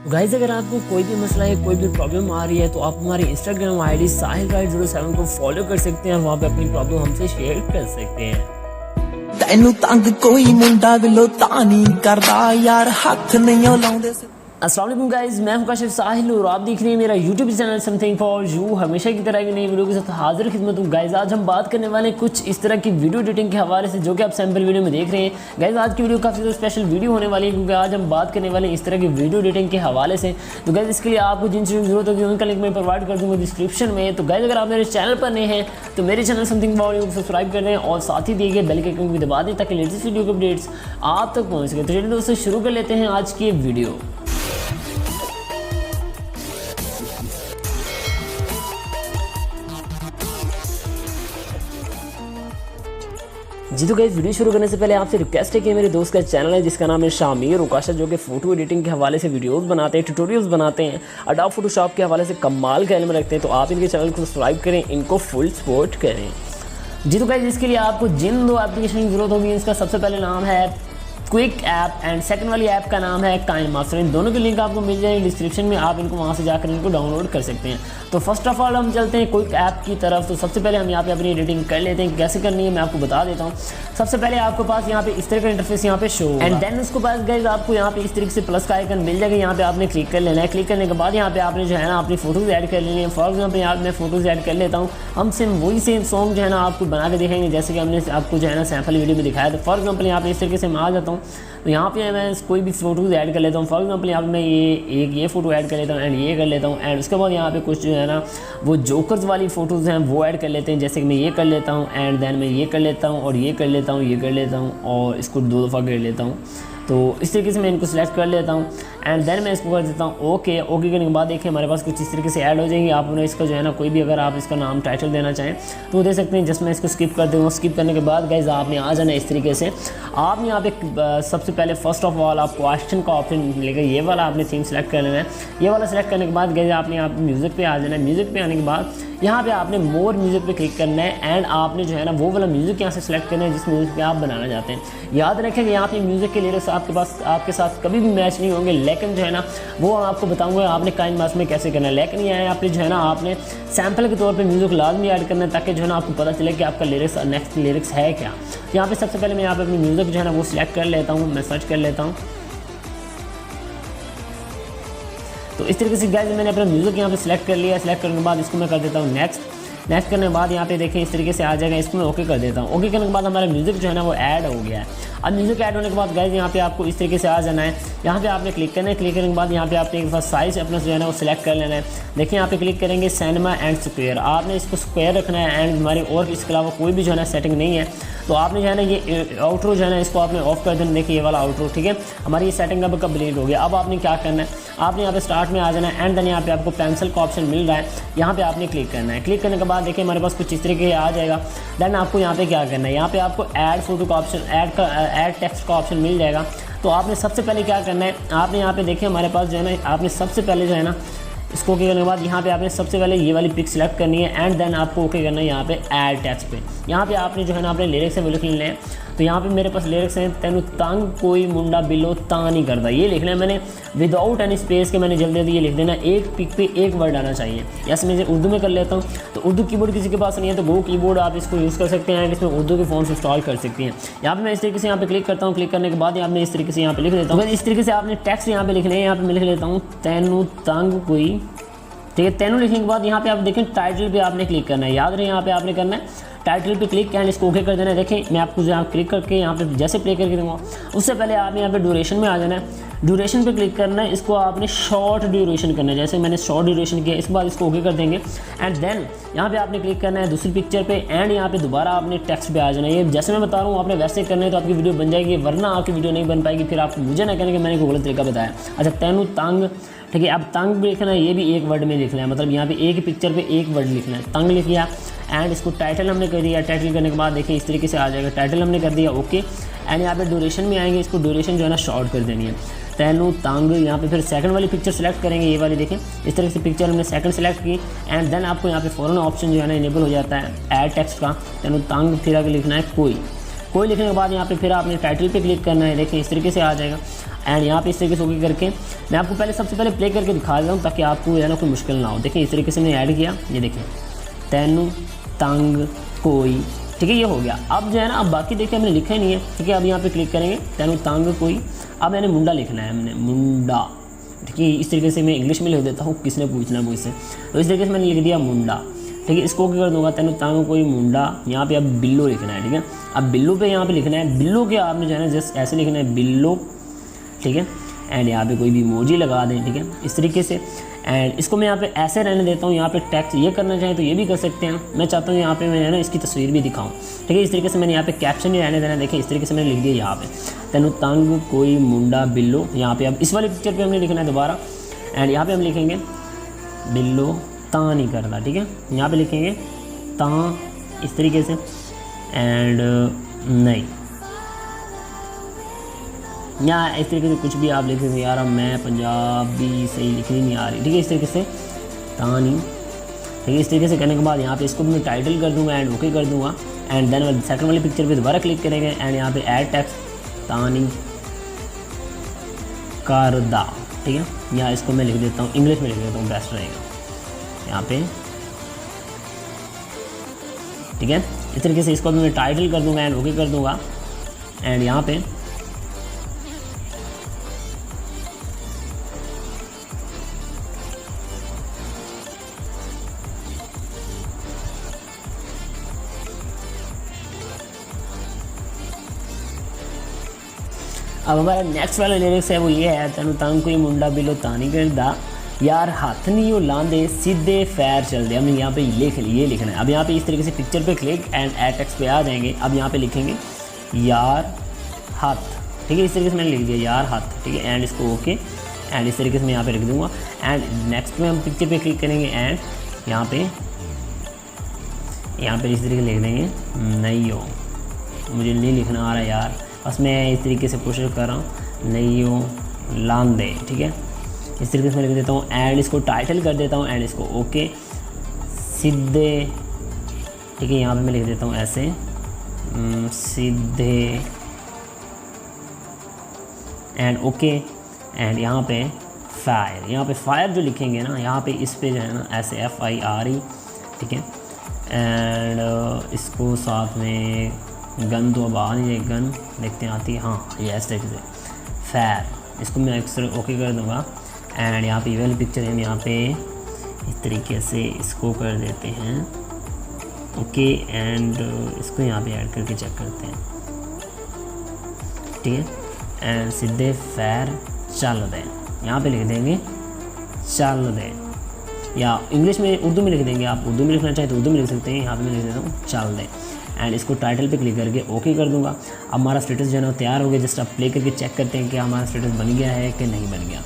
Guys अगर आपको कोई भी मसला है, कोई भी प्रॉब्लम आ रही है तो आप हमारी इंस्टाग्राम आईडी sahilguide07 को फॉलो कर सकते हैं। वहाँ पे अपनी प्रॉब्लम हमसे शेयर कर सकते हैं। ਤੈਨੂੰ ਤੰਗ ਕੋਈ ਮੁੰਡਾ ਵਿਲੋ ਤਾਂ ਨਹੀਂ ਕਰਦਾ ਯਾਰ ਹੱਥ ਨਹੀਂ ਲਾਉਂਦੇ। अस्सलाम वालेकुम गाइस, मैं हूं काशिफ साहिल और आप देख रहे हैं मेरा YouTube channel something for you. हमेशा की तरह की नई वीडियो के साथ हाजिर खिदमत हूँ। गाइस आज हम बात करने वाले हैं कुछ इस तरह की वीडियो एडिटिंग के हवाले से जो कि आप सैम्पल वीडियो में देख रहे हैं। गाइस आज की वीडियो काफ़ी ज़्यादा स्पेशल वीडियो होने वाली है क्योंकि आज हम बात करने वाले हैं इस तरह की वीडियो एडिटिंग के हवाले से। तो गाइस इसके लिए आपको जिन चीज़ों की जरूरत होगी उनका लिंक मैं प्रोवाइड कर दूँगा डिस्क्रिप्शन में। तो गाइस अगर आप मेरे चैनल पर नए हैं तो मेरे चैनल समथिंग फॉर यू को सब्सक्राइब कर दें और साथ ही दिए गए बेल के आइकन भी दबा दें ताकि लेटेस्ट वीडियो के अपडेट्स आप तक पहुँच सके। तो चलिए दोस्तों शुरू कर लेते हैं आज की वीडियो। जी तो गाइस वीडियो शुरू करने से पहले आपसे रिक्वेस्ट है कि मेरे दोस्त का चैनल है जिसका नाम है शामिर उकाशा, जो कि फ़ोटो एडिटिंग के हवाले से वीडियोस बनाते हैं, ट्यूटोरियल्स बनाते हैं, अडोब फोटोशॉप के हवाले से कमाल का इल्म रखते हैं। तो आप इनके चैनल को सब्सक्राइब करें, इनको फुल सपोर्ट करें। जी तो गाइस इसके लिए आपको जिन दो एप्लीकेशन की ज़रूरत होगी इसका सबसे पहले नाम है क्विक ऐप एंड सेकंड वाली ऐप का नाम है काइनमास्टर। इन दोनों के लिंक आपको मिल जाएंगे डिस्क्रिप्शन में, आप इनको वहाँ से जाकर इनको डाउनलोड कर सकते हैं। तो फर्स्ट ऑफ ऑल हम चलते हैं क्विक ऐप की तरफ। तो सबसे पहले हम यहाँ पे अपनी एडिटिंग कर लेते हैं। कैसे करनी है मैं आपको बता देता हूँ। सबसे पहले आपके पास यहाँ पे इस तरह का इंटरफेस यहाँ पे शो एंड देन उसके बाद गाइस आपको यहाँ पे इस तरीके से प्लस का आइकन मिल जाएगा। यहाँ पे आपने क्लिक कर लेना है। क्लिक करने के बाद यहाँ पे आपने जो है ना अपनी फोटोज ऐड कर लेनी है। फॉर एग्जाम्पल यहाँ मैं फोटोज ऐड कर लेता हूँ। हम सेम वही सेम सॉन्ग जो है ना आपको बना के दिखाएंगे जैसे कि हमने आपको जो है ना सैम्पल वीडियो में दिखाया। तो फॉर एग्जाम्पल यहाँ पे इस तरीके से मैं आ जाता हूँ। तो यहाँ पे मैं कोई भी फोटोज ऐड कर लेता हूँ। फॉर एग्जाम्पल यहाँ पे मैं ये फ़ोटो ऐड कर लेता हूँ एंड ये कर लेता हूँ एंड उसके बाद यहाँ पे कुछ जो है ना वो जोकर्स वाली फ़ोटोज़ हैं वो ऐड कर लेते हैं। जैसे कि मैं ये कर लेता हूँ एंड देन मैं ये कर लेता हूँ और ये कर लेता हूँ, ये कर लेता हूँ और इसको 2 दफ़ा कर लेता हूँ। तो इस तरीके से मैं इनको सिलेक्ट कर लेता हूँ एंड देन मैं इसको कर देता हूँ ओके। ओके करने के बाद देखिए हमारे पास कुछ इस तरीके से ऐड हो जाएंगी। आप उन्हें इसका जो है ना कोई भी अगर आप इसका नाम टाइटल देना चाहें तो दे सकते हैं। जस्ट मैं इसको स्किप कर दूँगा। स्किप करने के बाद गाइस आपने आ जाना इस तरीके से। आप यहाँ पे सबसे पहले फर्स्ट ऑफ ऑल आप क्वेश्चन का ऑप्शन मिलेगा, ये वाला आपने थीम सेलेक्ट कर लेना है। ये वाला सेलेक्ट करने के बाद गाइस आपने यहाँ पे म्यूज़िक पे आ जाना है। म्यूज़िक पे आने के बाद यहाँ पे आपने मोर म्यूज़िक पे क्लिक करना है एंड आपने जो है ना वो वाला म्यूज़िक यहाँ से सिलेक्ट करना है जिस म्यूज़िक पे आप बनाना चाहते हैं। याद रखें कि यहाँ पे म्यूज़िक के लिरिक्स आपके साथ कभी भी मैच नहीं होंगे, लेकिन जो है ना वो आपको बताऊंगा आपने काइनमास्टर में कैसे करना है। लेकिन यह है आपने जो है ना आपने सैम्पल के तौर पर म्यूज़िक लाजमी ऐड करना है ताकि जो है ना आपको पता चले कि आपका लिरिक्स नेक्स्ट लिरिक्स है क्या। यहाँ पे सबसे पहले मैं यहाँ पे अपनी म्यूज़िक जो है ना वो सिलेक्ट कर लेता हूँ। मैं सर्च कर लेता हूँ। तो इस तरीके से गाइस मैंने अपना म्यूज़िक यहाँ पे सिलेक्ट कर लिया। सिलेक्ट करने के बाद इसको मैं कर देता हूँ नेक्स्ट करने के बाद यहाँ पे देखें इस तरीके से आ जाएगा। इसको मैं ओके कर देता हूँ। ओके करने के बाद हमारा म्यूज़िक जो है ना वो ऐड हो गया है। अब म्यूज़िक ऐड होने के बाद गाइस यहाँ पे आपको इस तरीके से आ जाना है। यहाँ पे आपने क्लिक करना है। क्लिक करने के बाद यहाँ पे आपने एक साइज़ अपना जो है ना वो सिलेक्ट कर लेना है। देखिए यहाँ पे क्लिक करेंगे सिनेमा एंड स्क्वायर। आपने इसको स्क्वायर रखना है एंड हमारी और इसके अलावा कोई भी जो है ना सेटिंग नहीं है। तो आपने जो है ना ये आउटरो जो है ना इसको आपने ऑफ कर देना। देखिए ये वाला आउटरो, ठीक है, हमारी ये सेटिंग अब कंप्लीट हो गया। अब आपने क्या करना है, आपने यहाँ पे स्टार्ट में आ जाना है एंड देन यहाँ पे आपको पेंसिल का ऑप्शन मिल रहा है, यहाँ पे आपने क्लिक करना है। क्लिक करने के बाद देखिए हमारे पास कुछ इस तरीके आ जाएगा। देन आपको यहाँ पे क्या करना है, यहाँ पे आपको ऐड फोटो का ऑप्शन, ऐड टेक्स्ट का ऑप्शन मिल जाएगा। तो आपने सबसे पहले क्या करना है, आपने यहाँ पे देखिए हमारे पास जो है ना आपने सबसे पहले जो है ना इसको ओके करने के बाद यहाँ पे आपने सबसे पहले ये वाली पिक सिलेक्ट करनी है एंड देन आपको ओके करना है यहाँ पे ऐड टेक्स्ट पे। यहाँ पे आपने जो है ना अपने लिरिक्स है वो लिख लेने हैं। तो यहाँ पे मेरे पास लिरिक्स हैं तेनू तंग कोई मुंडा बिलो ता नहीं करता, ये लिखना है मैंने विदाउट एनी स्पेस के। मैंने जल्दी ये लिख देना, एक पिक पे एक वर्ड आना चाहिए। जैसे मैं उर्दू में कर लेता हूँ। तो उर्दू कीबोर्ड किसी के पास नहीं है तो गो कीबोर्ड आप इसको यूज़ कर सकते हैं एंड इसमें उर्दू के फॉन्ट्स इंस्टॉल कर सकती हैं। यहाँ पे मैं इस तरीके से यहाँ पे क्लिक करता हूँ। क्लिक करने के बाद आपने इस तरीके से यहाँ पे लिख देता हूँ। इस तरीके से आपने टेक्स्ट यहाँ पे लिखने हैं। यहाँ पे मैं लिख लेता हूँ तेनू तंग कोई, ठीक है। तेनू लिखने के बाद यहाँ पे आप देखें टाइटल पे आपने क्लिक करना है। याद रहे यहाँ पे आपने करना है टाइटल पे क्लिक एंड इसको ओके कर देना है। देखें मैं आपको यहाँ क्लिक करके यहाँ पे जैसे प्ले करके दूँगा उससे पहले आपने यहाँ पे ड्यूरेशन में आ जाना है। ड्यूरेशन पे क्लिक करना है, इसको आपने शॉर्ट ड्यूरेशन करना है। जैसे मैंने शॉर्ट ड्यूरेशन किया, इसके बाद इसको ओके कर देंगे एंड देन यहाँ पे आपने क्लिक करना है दूसरी पिक्चर पे एंड यहाँ पे दोबारा आपने टेक्स्ट पे आ जाना है। ये जैसे मैं बता रहा हूँ आपने वैसे करना है तो आपकी वीडियो बन जाएगी, वरना आपकी वीडियो नहीं बन पाएगी। फिर आप मुझे ना कहने कि मैंने कोई गलत तरीका बताया। अच्छा तेनू तंग, ठीक है। अब तंग भी लिखना है, ये भी एक वर्ड में लिखना है, मतलब यहाँ पे एक ही पिक्चर पे एक वर्ड लिखना है। तंग लिख लिया एंड इसको टाइटल हमने कर दिया। टाइटल करने के बाद देखिए इस तरीके से आ जाएगा। टाइटल हमने कर दिया ओके एंड यहाँ पे ड्यूरेशन में आएंगे, इसको ड्यूरेशन जो है ना शॉर्ट कर देनी है। तेनू तंग, यहाँ पे फिर सेकंड वाली पिक्चर सेलेक्ट करेंगे, ये वाली देखें इस तरह से पिक्चर हमने सेकंड सेलेक्ट की एंड देन आपको यहाँ पे फ़ौरन ऑप्शन जो है ना इनेबल हो जाता है ऐड टेक्स्ट का। तेनू तंग फिर आगे लिखना है कोई लिखने के बाद यहाँ पे फिर आपने टाइटल पे क्लिक करना है। देखिए इस तरीके से आ जाएगा। एंड यहाँ पे इस तरीके से ओके करके मैं आपको पहले सबसे पहले प्ले करके दिखा देता हूँ ताकि आपको है ना कोई मुश्किल ना हो। देखिए इस तरीके से मैंने ऐड किया, ये देखिए तैनू तंग कोई, ठीक है ये हो गया। अब जो है ना अब बाकी देखिए हमने लिखा ही नहीं है, ठीक है। अब यहाँ पे क्लिक करेंगे तैनू तंग कोई, अब मैंने मुंडा लिखना है, मैंने मुंडा, ठीक है। इस तरीके से मैं इंग्लिश में लिख देता हूँ, किसने पूछना है मुझसे, तो इस तरीके से मैंने लिख दिया मुंडा, ठीक है। इसको क्या कर दूंगा तैनू तंग कोई मुंडा, यहाँ पे अब बिल्लो लिखना है, ठीक है। अब बिल्लो पे यहाँ पे लिखना है, बिल्लो के आपने जो है ना जस्ट ऐसे लिखना है बिल्लो, ठीक है। एंड यहाँ पे कोई भी इमोजी लगा दें, ठीक है, इस तरीके से। एंड इसको मैं यहाँ पे ऐसे रहने देता हूँ, यहाँ पे टेक्स्ट ये करना चाहें तो ये भी कर सकते हैं। मैं चाहता हूँ यहाँ पे मैं ना इसकी तस्वीर भी दिखाऊँ, ठीक है। इस तरीके से मैंने यहाँ पे कैप्शन ही रहने देना, देखिए इस तरीके से मैंने लिख दिया यहाँ पे तैनू तंग कोई मुंडा बिल्लो। यहाँ पे अब इस वाली पिक्चर पे हमने लिखना है दोबारा, एंड यहाँ पे हम लिखेंगे बिल्लो ता नहीं करता, ठीक है। यहाँ पे लिखेंगे ता इस तरीके से, एंड नहीं यहाँ इस तरीके से कुछ भी आप लिख सकते हैं। यार अब मैं पंजाबी सही लिखनी नहीं आ रही, ठीक है। इस तरीके से तानी, ठीक है। इस तरीके से करने के बाद यहाँ पे इसको मैं टाइटल कर दूंगा एंड ओके कर दूंगा। एंड देन सेकंड वाली पिक्चर पे दोबारा क्लिक करेंगे एंड यहाँ पे ऐड टेक्स्ट तानी करदा, ठीक है। यहाँ इसको मैं लिख देता हूँ, इंग्लिश में लिख देता हूँ, बेस्ट रहेगा यहाँ पे, ठीक है। इस तरीके से इसको मैं टाइटल कर दूंगा एंड ओके कर दूंगा। एंड यहाँ पे अब हमारा नेक्स्ट वाला लिरिक्स है वो ये है तैनू तंग कोई मुंडा बिलो तानी करदा यार हाथ नहीं वो लांदे सीधे फैर चल दे। हमने यहाँ पे ये लिखना है। अब यहाँ पे इस तरीके से पिक्चर पे क्लिक एंड ऐड टेक्स्ट पे आ जाएंगे। अब यहाँ पे लिखेंगे यार हाथ, ठीक है। इस तरीके से मैंने लिख दिया यार हाथ, ठीक है। एंड इसको ओके एंड इस तरीके से मैं यहाँ पे लिख दूँगा। एंड नेक्स्ट में हम पिक्चर पे क्लिक करेंगे एंड यहाँ पे इस तरीके से लिख देंगे नहीं हो, मुझे नहीं लिखना आ रहा यार, बस मैं इस तरीके से कोशिश कर रहा हूँ नहीं हो लांदे, ठीक है। इस तरीके से मैं लिख देता हूँ एंड इसको टाइटल कर देता हूँ एंड इसको ओके सीधे, ठीक है। यहाँ पे मैं लिख देता हूँ ऐसे सीधे एंड ओके। एंड यहाँ पे फायर जो लिखेंगे ना यहाँ पे इस पे जो है ना ऐसे FIRE, ठीक है। एंड इसको साथ में गन तो अब आ नहीं है, गन देखते हैं आती है, हाँ ये इस तरीके से फायर, इसको मैं अक्सर ओके कर दूँगा। एंड यहाँ पे ये वाली पिक्चर है, हम यहाँ पे इस तरीके से इसको कर देते हैं ओके। एंड इसको यहाँ पे ऐड करके चेक करते हैं, ठीक है। एंड सीधे फैर चल दे, यहाँ पे लिख देंगे चल दे, या इंग्लिश में उर्दू में लिख देंगे, आप उर्दू में लिखना चाहें तो उर्दू में लिख सकते हैं। यहाँ पे मैं लिख देता हूँ चल दे एंड इसको टाइटल पे क्लिक करके ओके कर दूंगा। अब हमारा स्टेटस जो है ना तैयार हो गया। जस्ट आप प्ले करके चेक करते हैं कि हमारा स्टेटस बन गया है कि नहीं बन गया।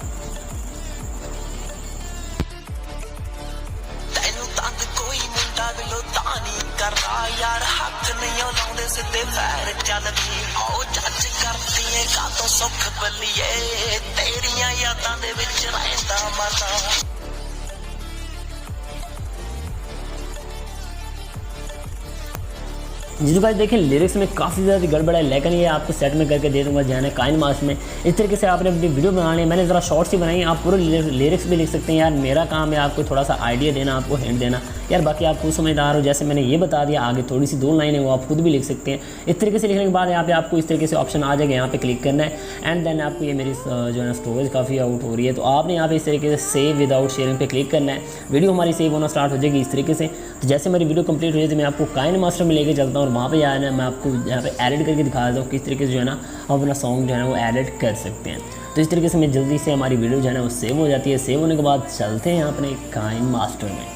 जी तो गाइस देखें लिरिक्स में काफ़ी ज़्यादा गड़बड़ है, लेकिन ये आपको सेट में करके दे दूंगा जो है ना काइन मास्टर में। इस तरीके से आपने अपनी वीडियो बनानी है, मैंने ज़रा शॉर्ट्स ही बनाई, आप पूरे लिरिक्स भी लिख सकते हैं। यार मेरा काम है आपको थोड़ा सा आइडिया देना, आपको हिंट देना। यार बाकी आप खुद समझदार हो, जैसे मैंने ये बता दिया, आगे थोड़ी सी 2 लाइनें वो आप खुद भी लिख सकते हैं। इस तरीके से लिखने के बाद यहाँ पे आपको इस तरीके से ऑप्शन आ जाएगा, यहाँ पे क्लिक करना है एंड देन आपको ये मेरी जो है ना स्टोरेज काफ़ी आउट हो रही है, तो आपने यहाँ पे इस तरीके से सेव विदाउट शेयरिंग पे क्लिक करना है। वीडियो हमारी सेव होना स्टार्ट हो जाएगी इस तरीके से। तो जैसे मेरी वीडियो कंप्लीट हो जाती है मैं आपको काइन मास्टर में लेके चलता हूँ और वहाँ पर आना मैं आपको यहाँ पे एडिट करके दिखा देता हूँ किस तरीके से जो है ना हम अपना सॉन्ग जो है ना वो एडिट कर सकते हैं। तो इस तरीके से मैं जल्दी से हमारी वीडियो जो है ना वो सेव हो जाती है। सेव होने के बाद चलते हैं अपने काइन मास्टर में।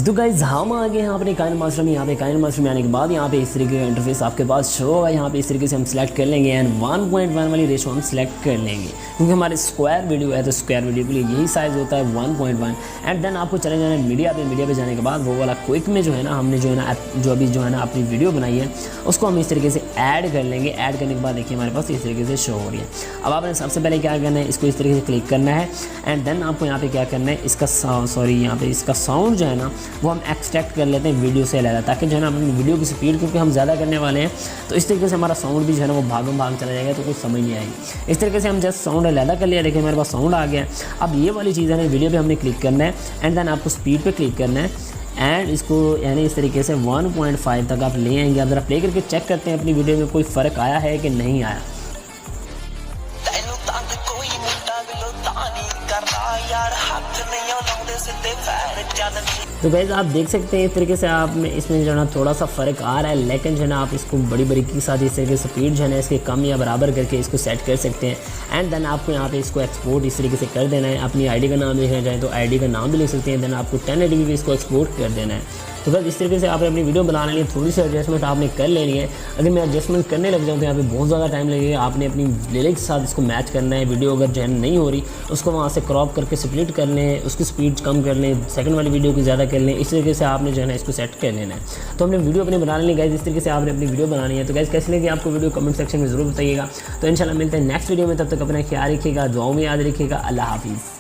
तो गाइस हम आ गए हैं अपने काइन मास्टर में। यहाँ पे काइन मास्टर में आने के बाद यहाँ पे इस तरीके का इंटरफेस आपके पास शो होगा। यहाँ पे इस तरीके से हम सिलेक्ट कर लेंगे एंड 1.1 वाली रेशो हम सिलेक्ट कर लेंगे, क्योंकि हमारे स्क्वायर वीडियो है तो स्क्वायर वीडियो के लिए यही साइज़ होता है 1.1। एंड देन आपको चले जाना है मीडिया पे जाने के बाद वो वाला क्विक में जो है ना हमने जो है ना जो अभी जो है ना अपनी वीडियो बनाई है उसको हम इस तरीके से ऐड कर लेंगे। ऐड करने के बाद देखिए हमारे पास इस तरीके से शो हो रही है। अब आपने सबसे पहले क्या करना है, इसको इस तरीके से क्लिक करना है एंड देन आपको यहाँ पे क्या करना है, इसका यहाँ पे इसका साउंड जो है ना वो हम एक्सट्रैक्ट कर लेते हैं वीडियो से अलग, ताकि जो है ना अपनी वीडियो की स्पीड क्योंकि हम ज़्यादा करने वाले हैं तो इस तरीके से हमारा साउंड भी जो है ना वो भागम भाग चला जाएगा, तो कुछ समझ नहीं आएगी। इस तरीके से हम जस्ट साउंड अलग कर लिया, देखिए हमारे पास साउंड आ गया। अब ये वाली चीज़ है ना, वीडियो पे हमने क्लिक करना है एंड देन आपको स्पीड पे क्लिक करना है एंड इसको यानी इस तरीके से 1.5 तक आप ले आएंगे। आप ज़रा प्ले करके चेक करते हैं अपनी वीडियो में कोई फ़र्क आया है कि नहीं आया। तो गाइस आप देख सकते हैं इस तरीके से आप में इसमें जो है ना थोड़ा सा फ़र्क आ रहा है, लेकिन जो है ना आप इसको बड़ी बारीकी के साथ इस तरीके से स्पीड जो है ना इसके कम या बराबर करके इसको सेट कर सकते हैं एंड देन आपको यहाँ पे इसको एक्सपोर्ट इस तरीके से कर देना है। अपनी आईडी का नाम लिखना चाहें तो आईडी का नाम भी लिख सकते हैं, देन आपको 1080p भी इसको एक्सपोर्ट कर देना है। तो बस इस तरीके से आपने अपनी वीडियो बनाने के लिए थोड़ी सी एडजस्टमेंट आपने कर लेनी है। अगर मैं एडजस्टमेंट करने लग जाऊँ तो यहाँ पे बहुत ज़्यादा टाइम लगेगा। आपने अपनी लिरिक्स के साथ इसको मैच करना है। वीडियो अगर जो है नहीं हो रही उसको वहाँ से क्रॉप करके स्प्लिट कर लें, उसकी स्पीड कम कर लें, सेकंड वाली वीडियो की ज़्यादा कर लें। इस तरीके से आपने जो है ना इसको सेट कर लेना है। तो हमने वीडियो अपनी बनाने ली गाइस, इस तरीके से आपने अपनी वीडियो बनानी है। तो गाइस कैसे लगी आपको वीडियो कमेंट सेक्शन में ज़रूर बताइएगा। तो इंशाल्लाह मिलते हैं नेक्स्ट वीडियो में, तब तक अपना ख्याल रखिएगा, दुआओं में याद रखिएगा। अल्लाह हाफिज़।